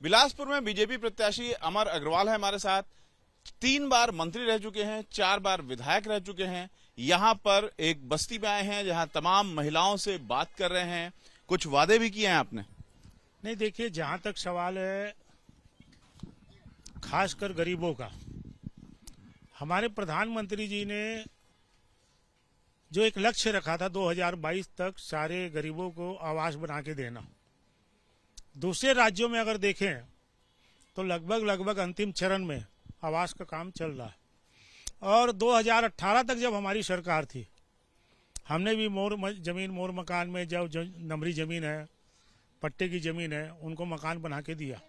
बिलासपुर में बीजेपी प्रत्याशी अमर अग्रवाल है हमारे साथ। 3 बार मंत्री रह चुके हैं, 4 बार विधायक रह चुके हैं। यहाँ पर एक बस्ती में आए हैं जहाँ तमाम महिलाओं से बात कर रहे हैं। कुछ वादे भी किए हैं आपने? नहीं, देखिए, जहां तक सवाल है खासकर गरीबों का, हमारे प्रधानमंत्री जी ने जो एक लक्ष्य रखा था 2022 तक सारे गरीबों को आवास बना के देना, दूसरे राज्यों में अगर देखें तो लगभग अंतिम चरण में आवास का काम चल रहा है। और 2018 तक जब हमारी सरकार थी, हमने भी मोर मकान में जो नमरी जमीन है, पट्टे की जमीन है, उनको मकान बना के दिया।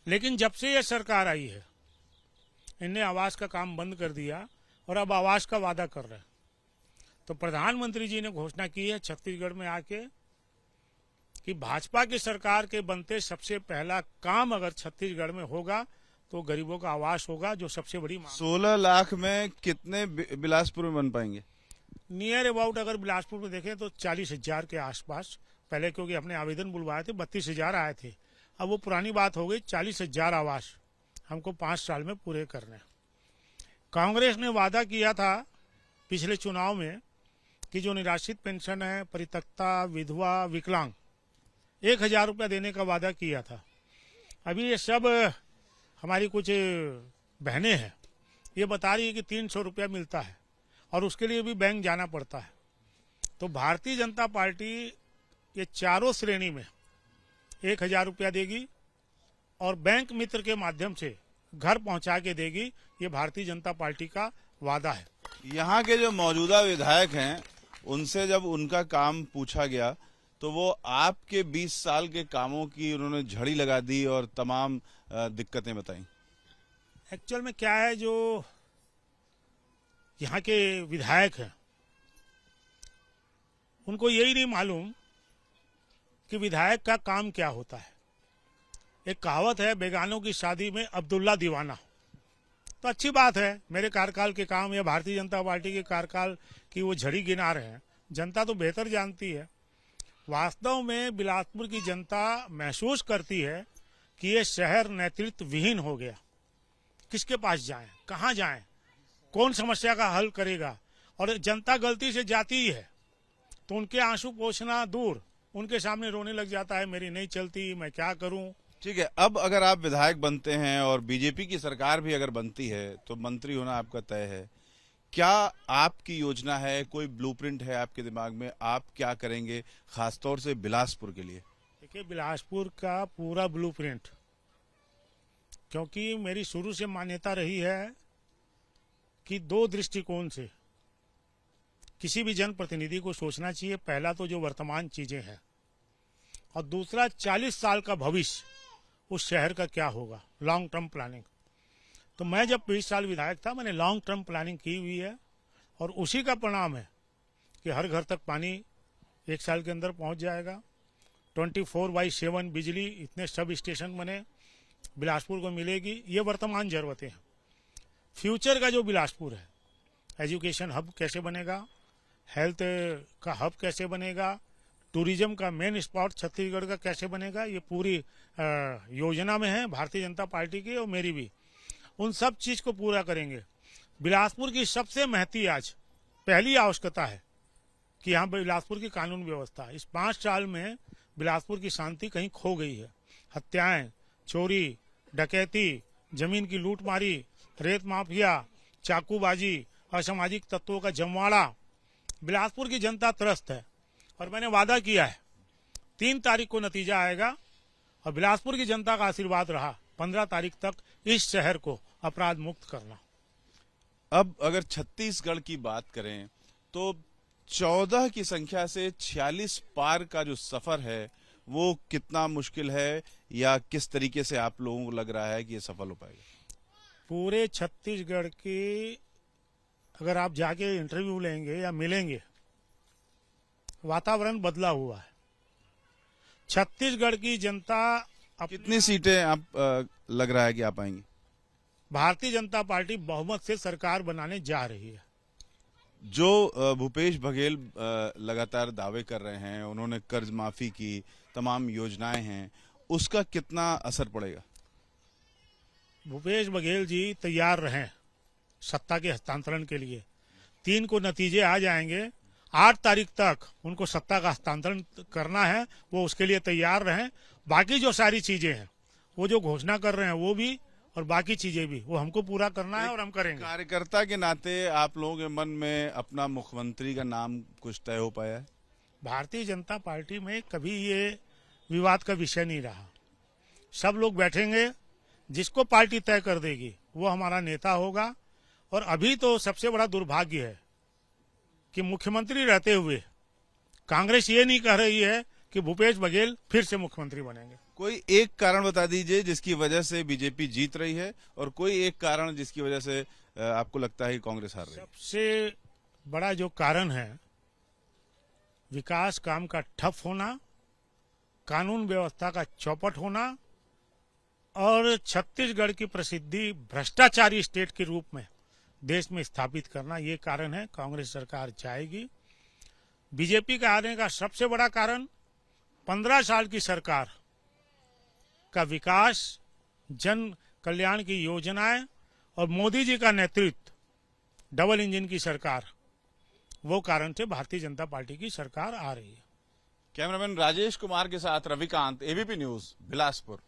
लेकिन जब से ये सरकार आई है, इनने आवास का काम बंद कर दिया और अब आवास का वादा कर रहे हैं। तो प्रधानमंत्री जी ने घोषणा की है छत्तीसगढ़ में आके कि भाजपा की सरकार के बनते सबसे पहला काम अगर छत्तीसगढ़ में होगा तो गरीबों का आवास होगा, जो सबसे बड़ी मांग। 16 लाख में कितने बिलासपुर में बन पाएंगे? नियर अबाउट अगर बिलासपुर में देखें तो 40,000 के आसपास। पहले क्योंकि हमने आवेदन बुलवाए थे 32,000 आए थे, अब वो पुरानी बात हो गई। 40,000 आवास हमको 5 साल में पूरे करने। कांग्रेस ने वादा किया था पिछले चुनाव में कि जो निराश्रित पेंशन है, परित्यक्ता, विधवा, विकलांग, 1,000 रुपया देने का वादा किया था। अभी ये सब हमारी कुछ बहनें हैं, ये बता रही है कि 300 रुपया मिलता है और उसके लिए भी बैंक जाना पड़ता है। तो भारतीय जनता पार्टी ये चारों श्रेणी में 1,000 रुपया देगी और बैंक मित्र के माध्यम से घर पहुंचा के देगी। ये भारतीय जनता पार्टी का वादा है। यहाँ के जो मौजूदा विधायक हैं, उनसे जब उनका काम पूछा गया तो वो आपके 20 साल के कामों की उन्होंने झड़ी लगा दी और तमाम दिक्कतें बताई। एक्चुअल में क्या है, जो यहाँ के विधायक हैं उनको यही नहीं मालूम कि विधायक का काम क्या होता है। एक कहावत है, बेगानों की शादी में अब्दुल्ला दीवाना। तो अच्छी बात है, मेरे कार्यकाल के काम या भारतीय जनता पार्टी के कार्यकाल की वो झड़ी गिना रहे हैं। जनता तो बेहतर जानती है। वास्तव में बिलासपुर की जनता महसूस करती है कि ये शहर नेतृत्व विहीन हो गया। किसके पास जाएं, कहाँ जाएं, कौन समस्या का हल करेगा। और जनता गलती से जाती ही है तो उनके आंसू पोंछना दूर, उनके सामने रोने लग जाता है, मेरी नहीं चलती, मैं क्या करूं। ठीक है, अब अगर आप विधायक बनते हैं और बीजेपी की सरकार भी अगर बनती है तो मंत्री होना आपका तय है। क्या आपकी योजना है, कोई ब्लूप्रिंट है आपके दिमाग में? आप क्या करेंगे खासतौर से बिलासपुर के लिए? देखिए, बिलासपुर का पूरा ब्लूप्रिंट, क्योंकि मेरी शुरू से मान्यता रही है कि 2 दृष्टिकोण से किसी भी जनप्रतिनिधि को सोचना चाहिए। पहला तो जो वर्तमान चीजें हैं, और दूसरा 40 साल का भविष्य उस शहर का क्या होगा, लॉन्ग टर्म प्लानिंग। तो मैं जब 20 साल विधायक था, मैंने लॉन्ग टर्म प्लानिंग की हुई है और उसी का परिणाम है कि हर घर तक पानी 1 साल के अंदर पहुंच जाएगा। 24/7 बिजली, इतने सब स्टेशन बने, बिलासपुर को मिलेगी। ये वर्तमान जरूरतें हैं। फ्यूचर का जो बिलासपुर है, एजुकेशन हब कैसे बनेगा, हेल्थ का हब कैसे बनेगा, टूरिज्म का मेन स्पॉट छत्तीसगढ़ का कैसे बनेगा, ये पूरी योजना में है भारतीय जनता पार्टी की और मेरी भी। उन सब चीज को पूरा करेंगे। बिलासपुर की सबसे महती आज पहली आवश्यकता है कि यहाँ बिलासपुर की कानून व्यवस्था, इस 5 साल में बिलासपुर की शांति कहीं खो गई है। हत्याएं, चोरी, डकैती, जमीन की लूटमारी, रेत माफिया, चाकूबाजी, असामाजिक तत्वों का जमवाड़ा, बिलासपुर की जनता त्रस्त है। और मैंने वादा किया है 3 तारीख को नतीजा आएगा और बिलासपुर की जनता का आशीर्वाद रहा 15 तारीख तक इस शहर को अपराध मुक्त करना। अब अगर छत्तीसगढ़ की बात करें तो 14 की संख्या से 46 पार का जो सफर है वो कितना मुश्किल है, या किस तरीके से आप लोगों को लग रहा है कि ये सफल हो पाएगा? पूरे छत्तीसगढ़ की अगर आप जाके इंटरव्यू लेंगे या मिलेंगे, वातावरण बदला हुआ है। छत्तीसगढ़ की जनता कितनी सीटें आप लग रहा है कि आप आएंगी? भारतीय जनता पार्टी बहुमत से सरकार बनाने जा रही है। जो भूपेश बघेल लगातार दावे कर रहे हैं, उन्होंने कर्ज माफी की, तमाम योजनाएं हैं, उसका कितना असर पड़ेगा? भूपेश बघेल जी तैयार रहें सत्ता के हस्तांतरण के लिए। 3 को नतीजे आ जाएंगे, 8 तारीख तक उनको सत्ता का हस्तांतरण करना है, वो उसके लिए तैयार रहें। बाकी जो सारी चीजें हैं, वो जो घोषणा कर रहे हैं वो भी, और बाकी चीजें भी, वो हमको पूरा करना है और हम करेंगे। कार्यकर्ता के नाते आप लोगों के मन में अपना मुख्यमंत्री का नाम कुछ तय हो पाया है? भारतीय जनता पार्टी में कभी ये विवाद का विषय नहीं रहा। सब लोग बैठेंगे, जिसको पार्टी तय कर देगी वो हमारा नेता होगा। और अभी तो सबसे बड़ा दुर्भाग्य है कि मुख्यमंत्री रहते हुए कांग्रेस ये नहीं कह रही है कि भूपेश बघेल फिर से मुख्यमंत्री बनेंगे। कोई एक कारण बता दीजिए जिसकी वजह से बीजेपी जीत रही है, और कोई एक कारण जिसकी वजह से आपको लगता है कि कांग्रेस हार रही है? सबसे बड़ा जो कारण है, विकास काम का ठप होना, कानून व्यवस्था का चौपट होना, और छत्तीसगढ़ की प्रसिद्धि भ्रष्टाचारी स्टेट के रूप में देश में स्थापित करना, ये कारण है। कांग्रेस सरकार जाएगी। बीजेपी का आने का सबसे बड़ा कारण 15 साल की सरकार का विकास, जन कल्याण की योजनाएं और मोदी जी का नेतृत्व, डबल इंजन की सरकार, वो कारण से भारतीय जनता पार्टी की सरकार आ रही है। कैमरामैन राजेश कुमार के साथ रविकांत, एबीपी न्यूज, बिलासपुर।